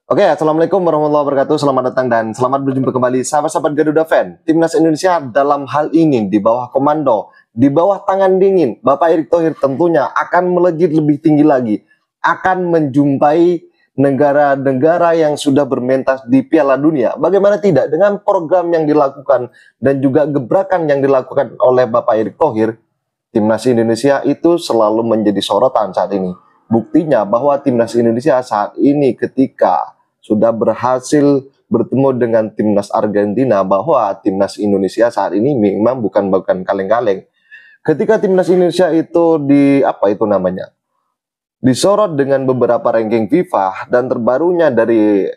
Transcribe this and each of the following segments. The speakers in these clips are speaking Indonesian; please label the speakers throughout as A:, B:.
A: Oke, Assalamualaikum warahmatullahi wabarakatuh. Selamat datang dan selamat berjumpa kembali sahabat-sahabat Garuda Fan. Timnas Indonesia dalam hal ini di bawah komando, di bawah tangan dingin Bapak Erick Thohir tentunya akan melejit lebih tinggi lagi, akan menjumpai negara-negara yang sudah bermentas di Piala Dunia. Bagaimana tidak dengan program yang dilakukan dan juga gebrakan yang dilakukan oleh Bapak Erick Thohir, Timnas Indonesia itu selalu menjadi sorotan saat ini. Buktinya bahwa Timnas Indonesia saat ini ketika sudah berhasil bertemu dengan Timnas Argentina, bahwa Timnas Indonesia saat ini memang bukan kaleng-kaleng. Ketika Timnas Indonesia itu disorot dengan beberapa ranking FIFA, dan terbarunya dari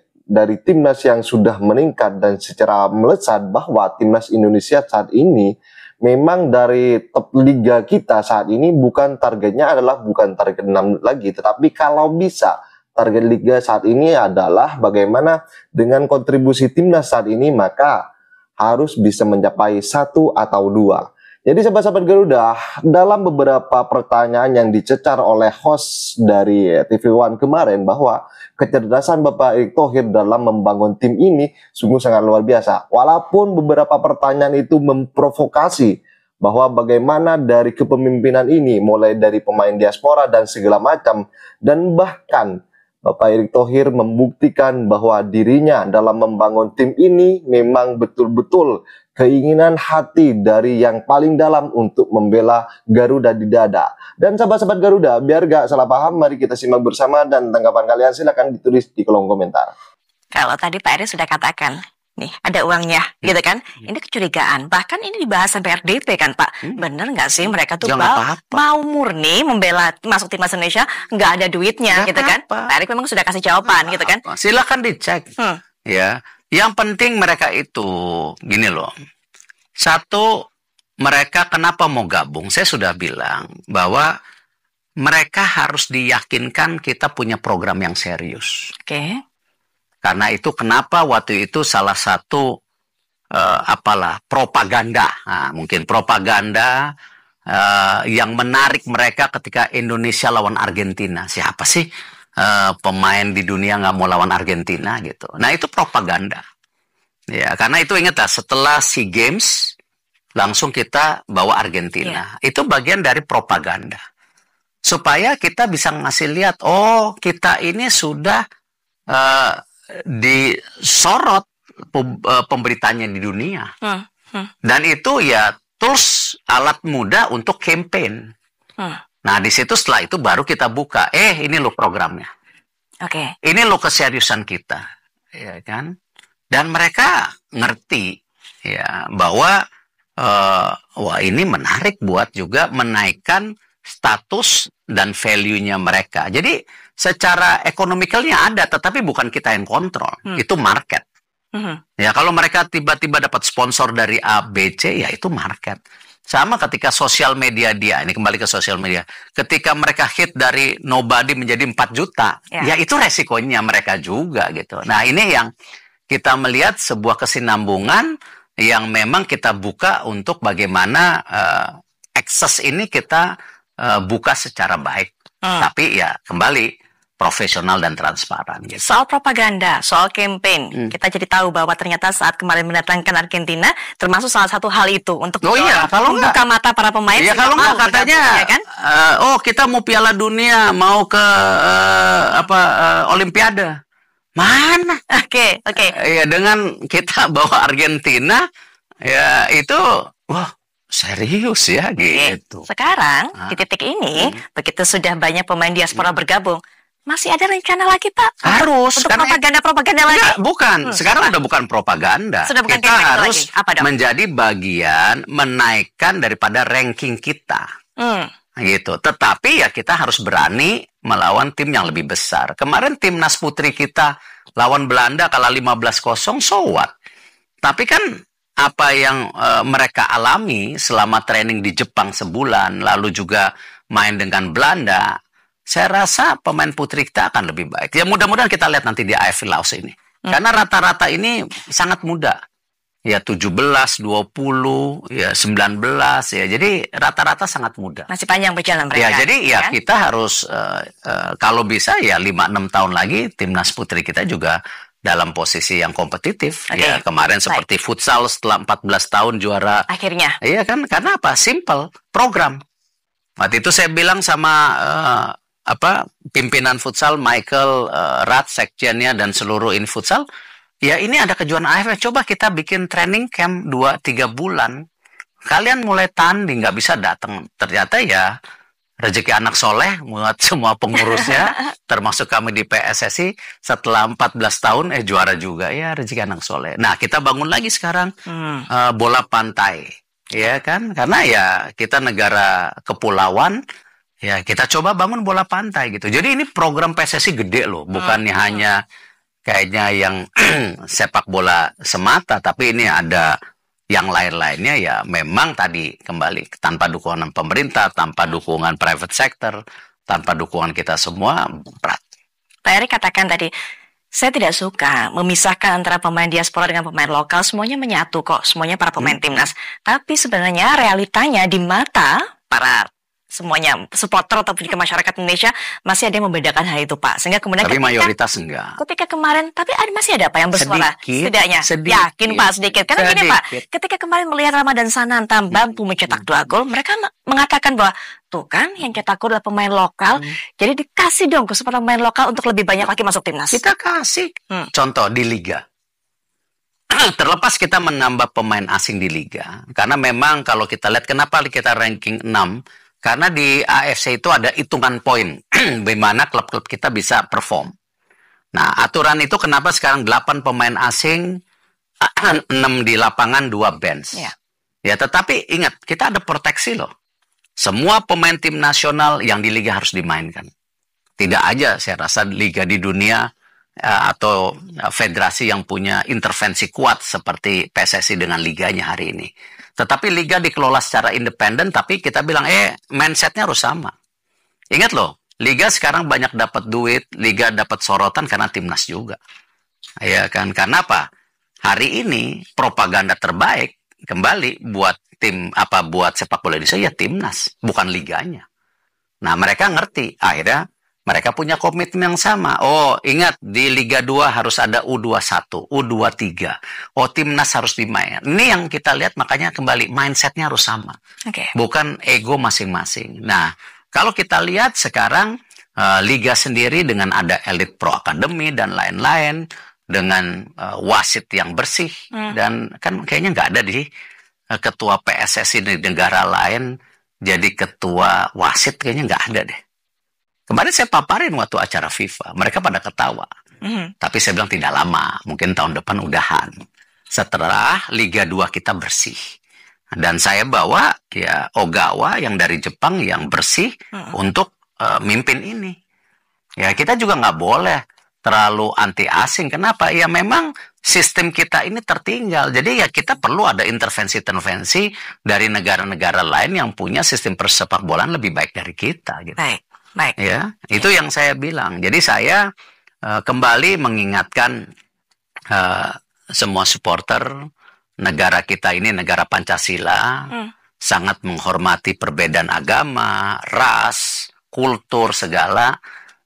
A: Timnas yang sudah meningkat dan secara melesat, bahwa Timnas Indonesia saat ini memang dari top liga kita saat ini bukan targetnya bukan target 6 lagi, tetapi kalau bisa target liga saat ini adalah bagaimana dengan kontribusi timnas saat ini maka harus bisa mencapai 1 atau 2. Jadi sahabat-sahabat Garuda, dalam beberapa pertanyaan yang dicecar oleh host dari TV One kemarin bahwa kecerdasan Bapak Erick Thohir dalam membangun tim ini sungguh sangat luar biasa. Walaupun beberapa pertanyaan itu memprovokasi bahwa bagaimana dari kepemimpinan ini mulai dari pemain diaspora dan segala macam, dan bahkan Bapak Erick Thohir membuktikan bahwa dirinya dalam membangun tim ini memang betul-betul keinginan hati dari yang paling dalam untuk membela Garuda di dada. Dan sahabat-sahabat Garuda, biar gak salah paham, mari kita simak bersama dan tanggapan kalian silakan ditulis di kolom komentar.
B: Kalau tadi Pak Erick sudah katakan, nih ada uangnya, gitu kan? Ini kecurigaan. Bahkan ini dibahas sampai RDP kan Pak. Bener nggak sih mereka tuh mau murni membela masuk timnas Indonesia, nggak ada duitnya, gitu kan? Pak Erick memang sudah kasih jawaban, gitu kan?
C: Silakan dicek. Ya, yang penting mereka itu gini loh. Satu, mereka kenapa mau gabung? Saya sudah bilang bahwa mereka harus diyakinkan kita punya program yang serius.
B: Oke.
C: Karena itu kenapa waktu itu salah satu propaganda, mungkin propaganda yang menarik mereka ketika Indonesia lawan Argentina. Siapa sih pemain di dunia nggak mau lawan Argentina gitu? Nah itu propaganda. Ya karena itu ingatlah setelah SEA Games langsung kita bawa Argentina. Itu bagian dari propaganda supaya kita bisa ngasih lihat, oh kita ini sudah disorot pemberitanya di dunia. Dan itu ya tools alat mudah untuk campaign. Nah di situ setelah itu baru kita buka, ini lo programnya. Ini lo keseriusan kita, ya kan? Dan mereka ngerti ya bahwa wah ini menarik buat juga menaikkan status dan value-nya mereka. Jadi secara ekonomikalnya ada, tetapi bukan kita yang kontrol. Itu market. Ya kalau mereka tiba-tiba dapat sponsor dari A, B, C, ya itu market. Sama ketika sosial media ini kembali ke sosial media. Ketika mereka hit dari nobody menjadi 4 juta, ya itu resikonya mereka juga gitu. Nah ini yang kita melihat sebuah kesinambungan yang memang kita buka untuk bagaimana akses ini kita buka secara baik. Tapi ya kembali profesional dan transparan. Gitu.
B: Soal propaganda, soal campaign, kita jadi tahu bahwa ternyata saat kemarin mendatangkan Argentina, termasuk salah satu hal itu untuk membuka mata para pemain.
C: Ya kalau nggak katanya, ya kan? Kita mau Piala Dunia, mau ke Olimpiade. Mana?
B: Oke.
C: Ya dengan kita bawa Argentina, ya itu, wah serius ya gitu.
B: Sekarang di titik ini, begitu sudah banyak pemain diaspora bergabung, masih ada rencana lagi Pak?
C: Harus.
B: Untuk propaganda lagi?
C: Enggak, bukan. Sekarang udah bukan propaganda.
B: Bukan
C: kita harus menjadi bagian menaikkan daripada ranking kita. Gitu. Tetapi ya kita harus berani melawan tim yang lebih besar. Kemarin timnas putri kita lawan Belanda kalah 15-0, so what? Tapi kan apa yang mereka alami selama training di Jepang sebulan, lalu juga main dengan Belanda, saya rasa pemain putri kita akan lebih baik. Ya mudah-mudahan kita lihat nanti di AFC Laos ini. Karena rata-rata ini sangat muda. ya 17, 20, ya 19 ya. Jadi rata-rata sangat muda.
B: Masih panjang berjalan mereka.
C: Ya, jadi ya
B: kan?
C: kita harus kalau bisa ya 5-6 tahun lagi timnas putri kita juga dalam posisi yang kompetitif. Ya, kemarin seperti futsal setelah 14 tahun juara.
B: Akhirnya.
C: Iya kan? Karena apa? Simple, program. Waktu itu saya bilang sama pimpinan futsal Michael Rat, sekjennya dan seluruh in futsal, ya ini ada kejuaraan AFF, coba kita bikin training camp 2-3 bulan. Kalian mulai tanding, nggak bisa datang. Ternyata ya rezeki anak soleh buat semua pengurusnya, termasuk kami di PSSI, setelah 14 tahun juara juga, ya rezeki anak soleh. Nah, kita bangun lagi sekarang bola pantai, ya kan? Karena ya kita negara kepulauan, ya kita coba bangun bola pantai gitu. Jadi ini program PSSI gede loh, bukannya hanya kayaknya yang sepak bola semata, tapi ini ada yang lain-lainnya. Ya memang tadi kembali tanpa dukungan pemerintah, tanpa dukungan private sector, tanpa dukungan kita semua berat.
B: Pak Erik katakan tadi, saya tidak suka memisahkan antara pemain diaspora dengan pemain lokal, semuanya menyatu kok, semuanya para pemain timnas. Tapi sebenarnya realitanya di mata para semuanya supporter ataupun juga masyarakat Indonesia masih ada yang membedakan hal itu, Pak. Sehingga kemudian
C: tapi mayoritas enggak.
B: Ketika kemarin, tapi masih ada Pak yang bersuara. Setidaknya.
C: Sedikit.
B: Yakin Pak sedikit. Karena gini Pak, ketika kemarin melihat Ramadan Sananta mampu mencetak 2 gol, mereka mengatakan bahwa tuh kan yang cetak gol adalah pemain lokal. Jadi dikasih dong kesempatan pemain lokal untuk lebih banyak lagi masuk timnas.
C: Kita kasih contoh di liga. Terlepas kita menambah pemain asing di liga, karena memang kalau kita lihat kenapa kita ranking 6, karena di AFC itu ada hitungan poin di mana klub-klub kita bisa perform. Nah, aturan itu kenapa sekarang 8 pemain asing, 6 di lapangan, 2 bench. Ya, tetapi ingat, kita ada proteksi loh. Semua pemain tim nasional yang di liga harus dimainkan. Tidak aja saya rasa liga di dunia atau federasi yang punya intervensi kuat seperti PSSI dengan liganya hari ini. Tetapi liga dikelola secara independen, tapi kita bilang, mindsetnya harus sama. Ingat loh, liga sekarang banyak dapat duit, liga dapat sorotan karena timnas juga. Ya kan, karena apa? Hari ini propaganda terbaik kembali buat buat sepak bola Indonesia ya timnas, bukan liganya. Nah, mereka ngerti, akhirnya mereka punya komitmen yang sama. Oh, ingat di Liga 2 harus ada U21, U23. Oh, timnas harus dimain. Ini yang kita lihat, makanya kembali mindsetnya harus sama. Bukan ego masing-masing. Nah, kalau kita lihat sekarang Liga sendiri dengan ada Elite Pro Academy dan lain-lain, dengan wasit yang bersih, dan kan kayaknya nggak ada di ketua PSSI di negara lain jadi ketua wasit, kayaknya nggak ada deh. Kemarin saya paparin waktu acara FIFA, mereka pada ketawa. Tapi saya bilang tidak lama, mungkin tahun depan udahan. Setelah Liga 2 kita bersih. Dan saya bawa ya Ogawa yang dari Jepang yang bersih untuk mimpin ini. Ya kita juga nggak boleh terlalu anti asing. Kenapa? Ya memang sistem kita ini tertinggal. Jadi ya kita perlu ada intervensi-intervensi dari negara-negara lain yang punya sistem persepak bolaan lebih baik dari kita. Gitu.
B: Baik.
C: Ya, itu yang saya bilang. Jadi saya kembali mengingatkan semua supporter, negara kita ini negara Pancasila, sangat menghormati perbedaan agama, ras, kultur, segala.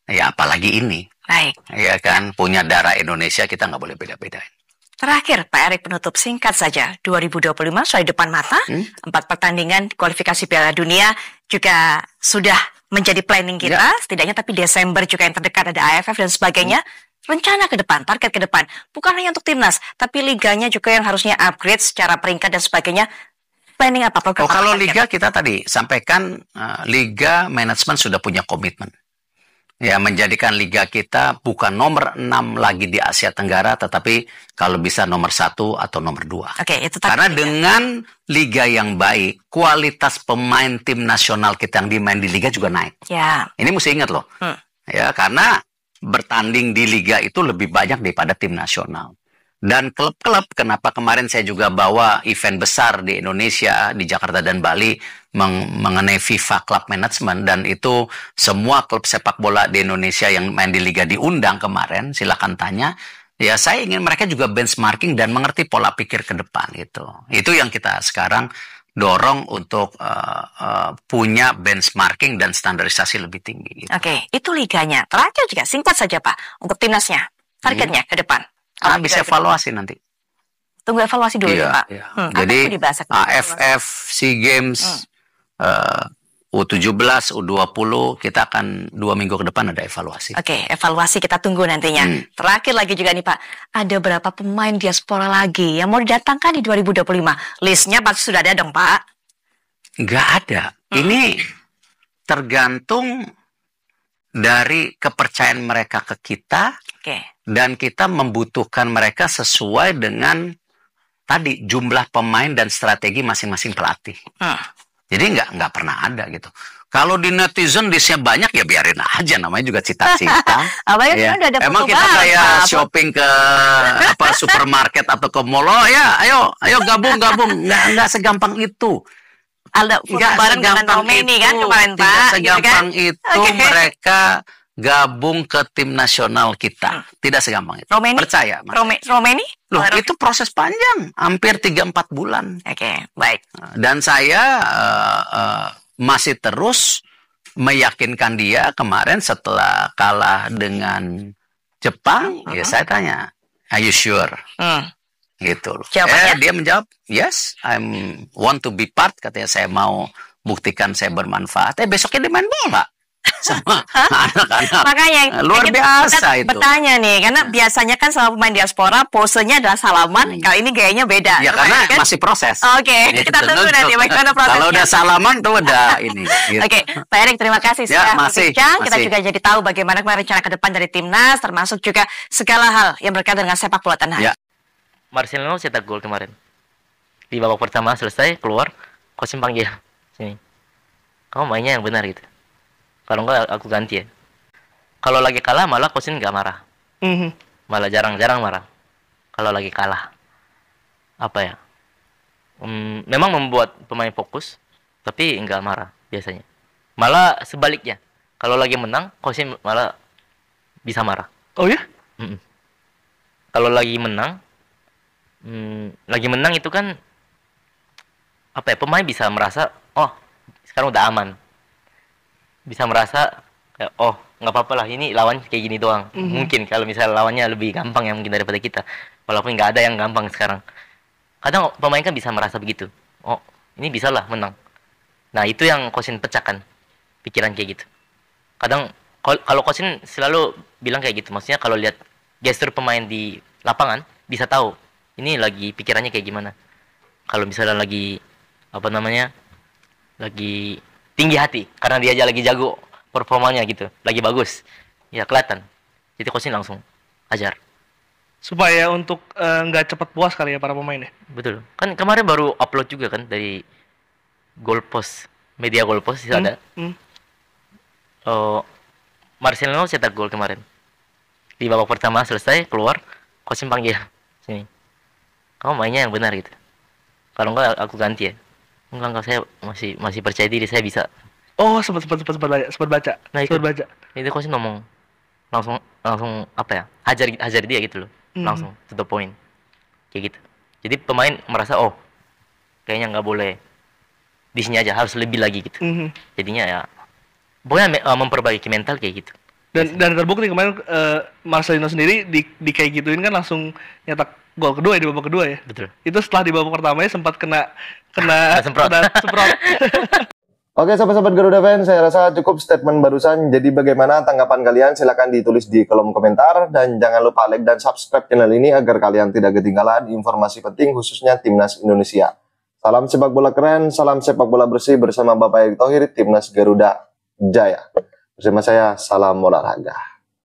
C: Ya apalagi ini.
B: Baik.
C: Ya kan, punya darah Indonesia, kita nggak boleh beda-bedain.
B: Terakhir, Pak Erik, penutup singkat saja. 2025 sudah di depan mata, 4 pertandingan kualifikasi Piala Dunia juga sudah menjadi planning kita, setidaknya, tapi Desember juga yang terdekat ada AFF dan sebagainya. Rencana ke depan, target ke depan, bukan hanya untuk timnas, tapi liganya juga yang harusnya upgrade secara peringkat dan sebagainya. Planning apa? Program
C: kalau liga kita tadi sampaikan, liga manajemen sudah punya komitmen. Ya, menjadikan liga kita bukan nomor 6 lagi di Asia Tenggara, tetapi kalau bisa nomor 1 atau nomor 2.
B: Itu
C: karena dengan liga yang baik, kualitas pemain tim nasional kita yang dimain di liga juga naik. Ini mesti ingat loh. Ya, karena bertanding di liga itu lebih banyak daripada tim nasional. Dan klub-klub, kenapa kemarin saya juga bawa event besar di Indonesia, di Jakarta dan Bali, mengenai FIFA Club Management, dan itu semua klub sepak bola di Indonesia yang main di liga diundang kemarin, silakan tanya. ya saya ingin mereka juga benchmarking dan mengerti pola pikir ke depan gitu. Itu yang kita sekarang dorong untuk punya benchmarking dan standarisasi lebih tinggi. Gitu.
B: Oke, itu liganya. Terakhir juga singkat saja Pak untuk timnasnya. Targetnya ke depan.
C: Bisa evaluasi nanti.
B: Tunggu evaluasi dulu ya Pak.
C: Iya. Jadi AFF, SEA Games, U17, U20 kita akan 2 minggu ke depan ada evaluasi.
B: Oke, evaluasi kita tunggu nantinya. Terakhir lagi juga nih Pak, ada berapa pemain diaspora lagi yang mau didatangkan di 2025? Listnya pasti sudah ada dong Pak.
C: Nggak ada. Ini tergantung dari kepercayaan mereka ke kita. Dan kita membutuhkan mereka sesuai dengan tadi jumlah pemain dan strategi masing-masing pelatih. Jadi nggak pernah ada gitu. Kalau di netizen listnya banyak ya biarin aja, namanya juga cita-cita.
B: Ya.
C: Emang kita kayak shopping ke supermarket atau ke mall, ya ayo gabung. Nggak segampang itu.
B: Ada bareng dengan Romeni kan kemarin Pak.
C: Tidak segampang itu mereka gabung ke tim nasional kita. Tidak segampang itu.
B: Romeni?
C: Percaya.
B: Romeni?
C: Loh, itu proses panjang. Hampir 3-4 bulan.
B: Oke, baik.
C: Dan saya masih terus meyakinkan dia kemarin setelah kalah dengan Jepang. Ya saya tanya, are you sure? Gitu loh. Dia menjawab, yes, I want to be part. Katanya saya mau buktikan saya bermanfaat. Besoknya dia main bola. Sama anak-anak.
B: Makanya
C: luar biasa itu.
B: Bertanya nih, karena biasanya kan sama pemain diaspora posenya adalah salaman. Kali ini gayanya beda.
C: Ya karena kan? Masih proses.
B: Oke, kita tunggu nanti bagaimana prosesnya.
C: Kalau udah salaman tuh udah ini. Gitu.
B: Oke, Pak Erik terima kasih sudah berbincang. Kita juga jadi tahu bagaimana rencana ke depan dari timnas, termasuk juga segala hal yang berkaitan dengan sepak bola tanah air.
D: Marcelino cetak gol kemarin. Di babak pertama selesai keluar, coach panggil sini. Kamu mainnya yang benar gitu. Kalau enggak aku ganti ya. Kalau lagi kalah malah coach nggak marah. Malah jarang-jarang marah. Kalau lagi kalah. Apa ya? Memang membuat pemain fokus, tapi nggak marah biasanya. Malah sebaliknya. Kalau lagi menang, coach malah bisa marah.
E: Oh ya?
D: Kalau lagi menang itu kan apa ya, pemain bisa merasa sekarang udah aman, bisa merasa kayak nggak apa-apa lah, ini lawan kayak gini doang. Mungkin kalau misalnya lawannya lebih gampang ya mungkin daripada kita, walaupun nggak ada yang gampang sekarang. Kadang pemain kan bisa merasa begitu, ini bisa lah menang. Nah itu yang Kosin pecahkan pikiran kayak gitu. Kadang kalau Kosin selalu bilang kayak gitu, maksudnya kalau lihat gestur pemain di lapangan bisa tahu ini lagi pikirannya kayak gimana. Kalau misalnya lagi lagi tinggi hati karena dia aja lagi jago performanya gitu, lagi bagus, ya kelihatan. Jadi Kosin langsung ajar
E: supaya untuk nggak cepat puas kali ya para pemain ya.
D: Betul. Kan kemarin baru upload juga kan dari Goalpost, media Goalpost ada. Marcelino cetak gol kemarin. Di babak pertama selesai keluar, Kosin panggil sini. Kamu mainnya yang benar gitu. Kalau enggak aku ganti ya. Enggak, saya masih percaya diri, saya bisa.
E: Sempat baca. Nah, sempat baca.
D: Itu Kosin ngomong langsung apa ya? Hajar dia gitu loh. Langsung to the point. Kayak gitu. Jadi pemain merasa kayaknya nggak boleh di sini aja, harus lebih lagi gitu. Jadinya ya pokoknya memperbaiki mental kayak gitu.
E: Dan terbukti kemarin Marcelino sendiri di kayak gituin kan langsung nyetak gol kedua di babak kedua ya.
D: Betul.
E: Itu setelah di babak pertamanya sempat kena
D: semprot.
A: Oke sahabat-sahabat Garuda Fans, saya rasa cukup statement barusan. Jadi bagaimana tanggapan kalian? Silahkan ditulis di kolom komentar. Dan jangan lupa like dan subscribe channel ini agar kalian tidak ketinggalan informasi penting khususnya Timnas Indonesia. Salam sepak bola keren, salam sepak bola bersih bersama Bapak Erick Thohir, Timnas Garuda Jaya. Bersama saya, salam olahraga.